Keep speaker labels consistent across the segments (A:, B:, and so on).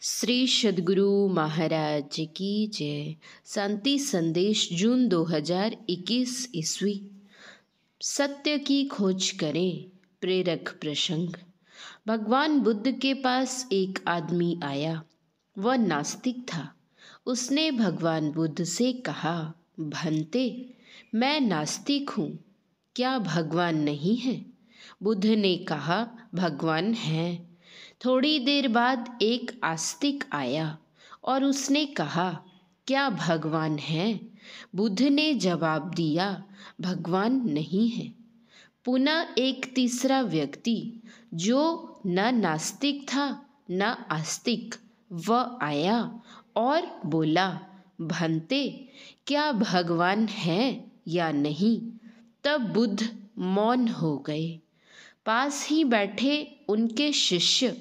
A: श्री सद्गुरु महाराज की जय। शांति संदेश जून 2021 ईस्वी। सत्य की खोज करें। प्रेरक प्रसंग। भगवान बुद्ध के पास एक आदमी आया। वह नास्तिक था। उसने भगवान बुद्ध से कहा, भंते, मैं नास्तिक हूँ, क्या भगवान नहीं है? बुद्ध ने कहा, भगवान हैं। थोड़ी देर बाद एक आस्तिक आया और उसने कहा, क्या भगवान हैं? बुद्ध ने जवाब दिया, भगवान नहीं है। पुनः एक तीसरा व्यक्ति जो न नास्तिक था न आस्तिक, वह आया और बोला, भंते, क्या भगवान हैं या नहीं? तब बुद्ध मौन हो गए। पास ही बैठे उनके शिष्य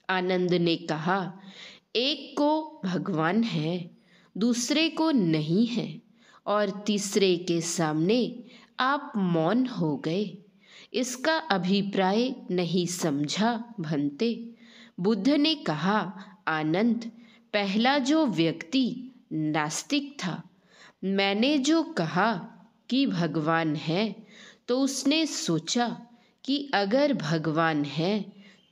A: आनंद ने कहा, एक को भगवान है, दूसरे को नहीं है, और तीसरे के सामने आप मौन हो गए। इसका अभिप्राय नहीं समझा भंते। बुद्ध ने कहा, आनंद, पहला जो व्यक्ति नास्तिक था, मैंने जो कहा कि भगवान है तो उसने सोचा कि अगर भगवान है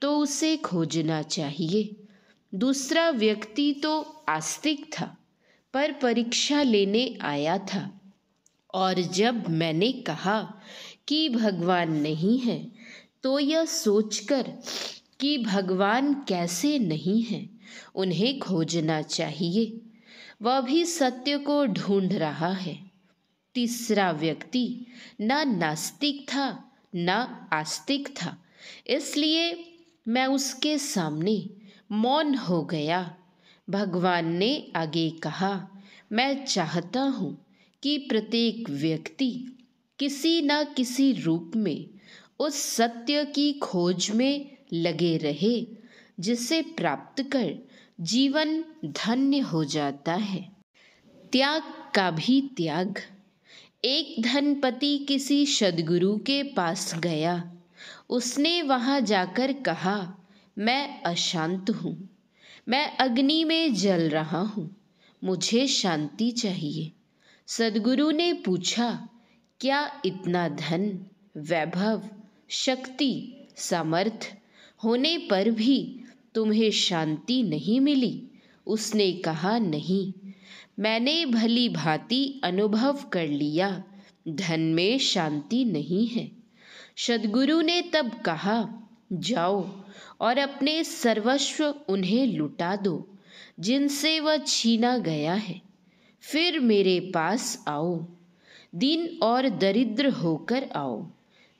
A: तो उसे खोजना चाहिए। दूसरा व्यक्ति तो आस्तिक था पर परीक्षा लेने आया था, और जब मैंने कहा कि भगवान नहीं है तो यह सोचकर कि भगवान कैसे नहीं है, उन्हें खोजना चाहिए। वह भी सत्य को ढूंढ रहा है। तीसरा व्यक्ति न नास्तिक था न आस्तिक था, इसलिए मैं उसके सामने मौन हो गया। भगवान ने आगे कहा, मैं चाहता हूँ कि प्रत्येक व्यक्ति किसी न किसी रूप में उस सत्य की खोज में लगे रहे जिसे प्राप्त कर जीवन धन्य हो जाता है। त्याग का भी त्याग। एक धनपति किसी सद्गुरु के पास गया। उसने वहाँ जाकर कहा, मैं अशांत हूँ, मैं अग्नि में जल रहा हूँ, मुझे शांति चाहिए। सद्गुरु ने पूछा, क्या इतना धन, वैभव, शक्ति, सामर्थ्य होने पर भी तुम्हें शांति नहीं मिली? उसने कहा, नहीं, मैंने भली भांति अनुभव कर लिया, धन में शांति नहीं है। सद्गुरु ने तब कहा, जाओ और अपने सर्वस्व उन्हें लुटा दो जिनसे वह छीना गया है, फिर मेरे पास आओ, दीन और दरिद्र होकर आओ।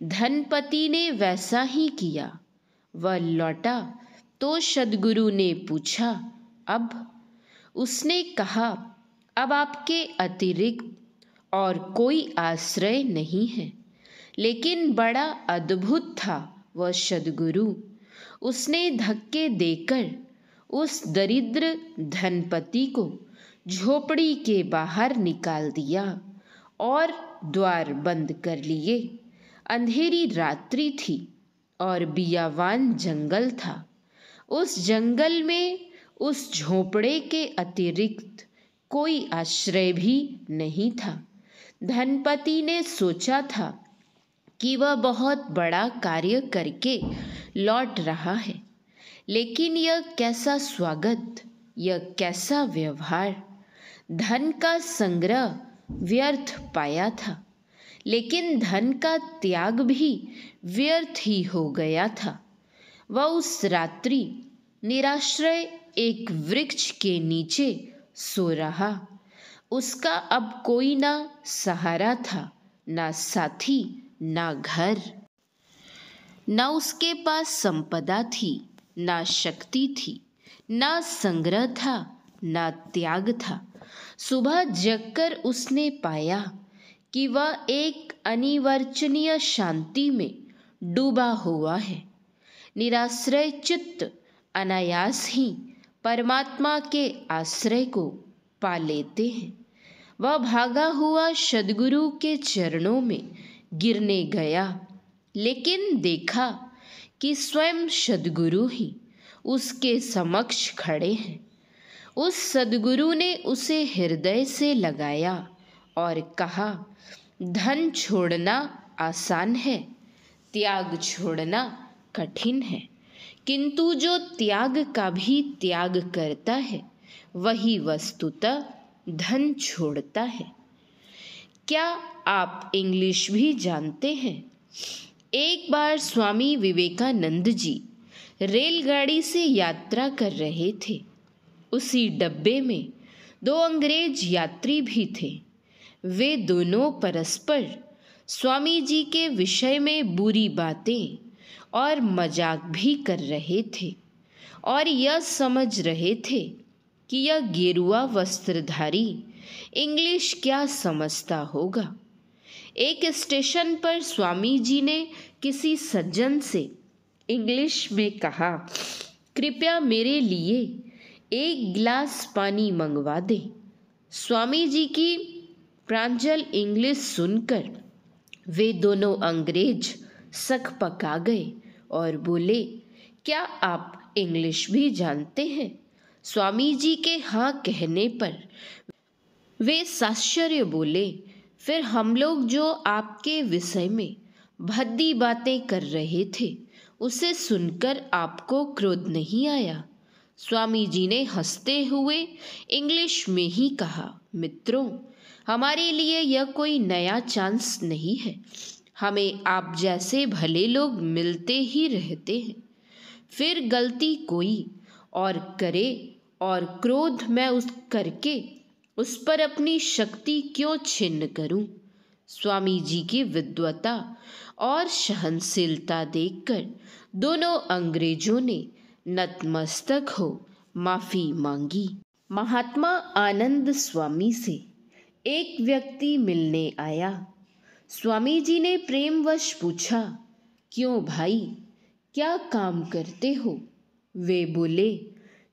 A: धनपति ने वैसा ही किया। वह लौटा तो सद्गुरु ने पूछा, अब? उसने कहा, अब आपके अतिरिक्त और कोई आश्रय नहीं है। लेकिन बड़ा अद्भुत था वह सद्गुरु। उसने धक्के देकर उस दरिद्र धनपति को झोपड़ी के बाहर निकाल दिया और द्वार बंद कर लिए। अंधेरी रात्रि थी और बियावान जंगल था। उस जंगल में उस झोपड़े के अतिरिक्त कोई आश्रय भी नहीं था। धनपति ने सोचा था कि वह बहुत बड़ा कार्य करके लौट रहा है, लेकिन यह कैसा स्वागत, यह कैसा व्यवहार। धन का संग्रह व्यर्थ पाया था, लेकिन धन का त्याग भी व्यर्थ ही हो गया था। वह उस रात्रि निराश्रय एक वृक्ष के नीचे सो रहा। उसका अब कोई ना सहारा था, ना साथी, ना घर। ना उसके पास संपदा थी, ना शक्ति थी, ना संग्रह था, ना त्याग था। सुबह जगकर उसने पाया कि वह एक अनिर्वचनीय शांति में डूबा हुआ है। निराश्रय चित्त अनायास ही परमात्मा के आश्रय को पा लेते हैं। वह भागा हुआ सद्गुरु के चरणों में गिरने गया, लेकिन देखा कि स्वयं सद्गुरु ही उसके समक्ष खड़े हैं। उस सद्गुरु ने उसे हृदय से लगाया और कहा, धन छोड़ना आसान है, त्याग छोड़ना कठिन है, किंतु जो त्याग का भी त्याग करता है वही वस्तुतः धन छोड़ता है। क्या आप इंग्लिश भी जानते हैं? एक बार स्वामी विवेकानंद जी रेलगाड़ी से यात्रा कर रहे थे। उसी डब्बे में 2 अंग्रेज यात्री भी थे। वे दोनों परस्पर स्वामी जी के विषय में बुरी बातें और मजाक भी कर रहे थे और यह समझ रहे थे कि यह गेरुआ वस्त्रधारी इंग्लिश क्या समझता होगा। एक स्टेशन पर स्वामी जी ने किसी सज्जन से इंग्लिश में कहा, कृपया मेरे लिए 1 गिलास पानी मंगवा दे। स्वामी जी की प्रांजल इंग्लिश सुनकर वे दोनों अंग्रेज सकपका गए और बोले, क्या आप इंग्लिश भी जानते हैं? स्वामी जी के हाँ कहने पर वे साश्चर्य बोले, फिर हम लोग जो आपके विषय में भद्दी बातें कर रहे थे उसे सुनकर आपको क्रोध नहीं आया? स्वामी जी ने हंसते हुए इंग्लिश में ही कहा, मित्रों, हमारे लिए यह कोई नया चांस नहीं है। हमें आप जैसे भले लोग मिलते ही रहते हैं। फिर गलती कोई और करे और क्रोध मैं उस पर अपनी शक्ति क्यों छिन्न करूं? स्वामी जी की विद्वता और सहनशीलता देखकर दोनों अंग्रेजों ने नतमस्तक हो माफी मांगी। महात्मा आनंद स्वामी से एक व्यक्ति मिलने आया। स्वामी जी ने प्रेमवश पूछा, क्यों भाई, क्या काम करते हो? वे बोले,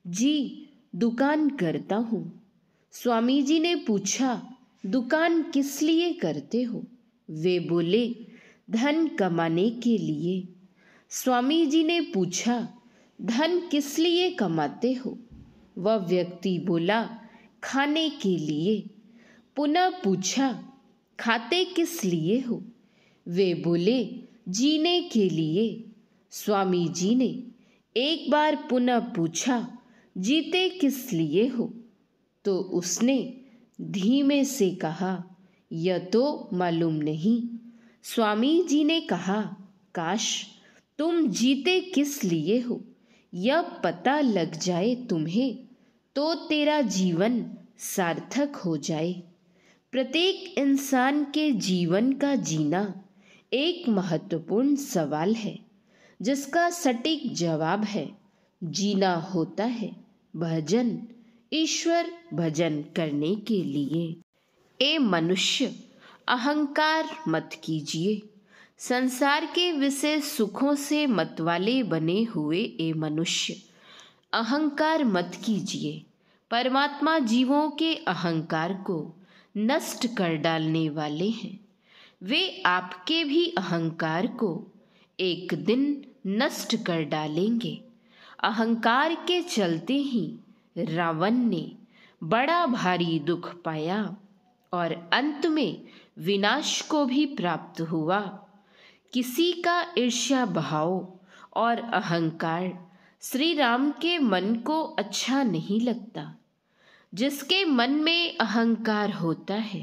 A: जी दुकान करता हूँ। स्वामी जी ने पूछा, दुकान किस लिए करते हो? वे बोले, धन कमाने के लिए। स्वामी जी ने पूछा, धन किस लिए कमाते हो? वह व्यक्ति बोला, खाने के लिए। पुनः पूछा, खाते किस लिए हो? वे बोले, जीने के लिए। स्वामी जी ने एक बार पुनः पूछा, जीते किस लिए हो? तो उसने धीमे से कहा, यह तो मालूम नहीं। स्वामी जी ने कहा, काश तुम जीते किस लिए हो यह पता लग जाए तुम्हें, तो तेरा जीवन सार्थक हो जाए। प्रत्येक इंसान के जीवन का जीना एक महत्वपूर्ण सवाल है, जिसका सटीक जवाब है, जीना होता है भजन, ईश्वर भजन करने के लिए। ए मनुष्य, अहंकार मत कीजिए। संसार के विषय सुखों से मतवाले बने हुए ए मनुष्य, अहंकार मत कीजिए। परमात्मा जीवों के अहंकार को नष्ट कर डालने वाले हैं। वे आपके भी अहंकार को एक दिन नष्ट कर डालेंगे। अहंकार के चलते ही रावण ने बड़ा भारी दुख पाया और अंत में विनाश को भी प्राप्त हुआ। किसी का ईर्ष्या भाव और अहंकार श्री राम के मन को अच्छा नहीं लगता। जिसके मन में अहंकार होता है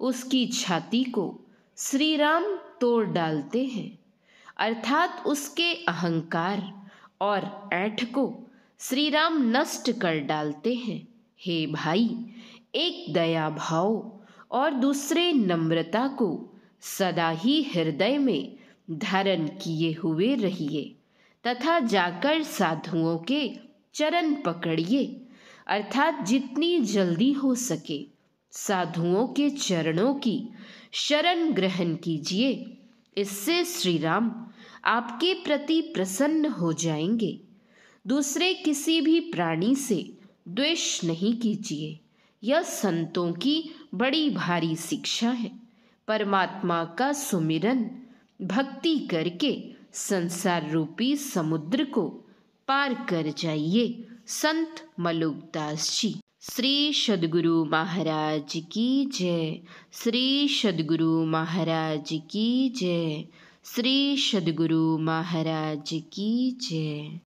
A: उसकी छाती को श्री राम तोड़ डालते हैं, अर्थात उसके अहंकार और ऐठ को श्री राम नष्ट कर डालते हैं। हे भाई, एक दया भाव और दूसरे नम्रता को सदा ही हृदय में धारण किए हुए रहिए तथा जाकर साधुओं के चरण पकड़िए, अर्थात जितनी जल्दी हो सके साधुओं के चरणों की शरण ग्रहण कीजिए। इससे श्री राम आपके प्रति प्रसन्न हो जाएंगे। दूसरे किसी भी प्राणी से द्वेष नहीं कीजिए, यह संतों की बड़ी भारी शिक्षा है। परमात्मा का सुमिरन भक्ति करके संसार रूपी समुद्र को पार कर जाइए। संत मलुकदास जी। श्री सद्गुरु महाराज की जय। श्री सद्गुरु महाराज की जय। श्री सद्गुरु महाराज की जय।